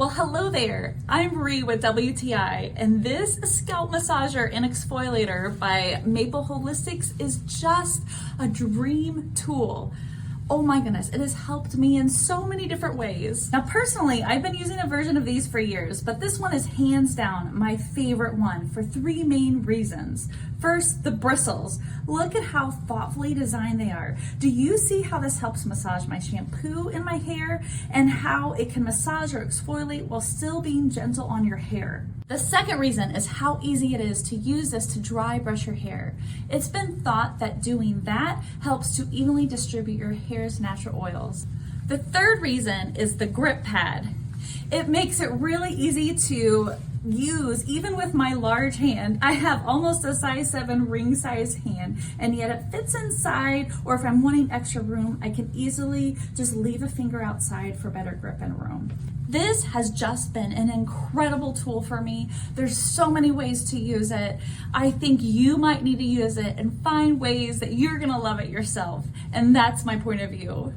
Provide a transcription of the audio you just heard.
Well, hello there. I'm Bree with WTI, and this scalp massager and exfoliator by Maple Holistics is just a dream tool. Oh my goodness, it has helped me in so many different ways. Now, personally, I've been using a version of these for years, but this one is hands down my favorite one for three main reasons. First, the bristles. Look at how thoughtfully designed they are. Do you see how this helps massage my shampoo in my hair and how it can massage or exfoliate while still being gentle on your hair? The second reason is how easy it is to use this to dry brush your hair. It's been thought that doing that helps to evenly distribute your hair's natural oils. The third reason is the grip pad. It makes it really easy to use even with my large hand. I have almost a size 7 ring size hand, and yet it fits inside, or if I'm wanting extra room, I can easily just leave a finger outside for better grip and room. This has just been an incredible tool for me. There's so many ways to use it. I think you might need to use it and find ways that you're gonna love it yourself. And that's my point of view.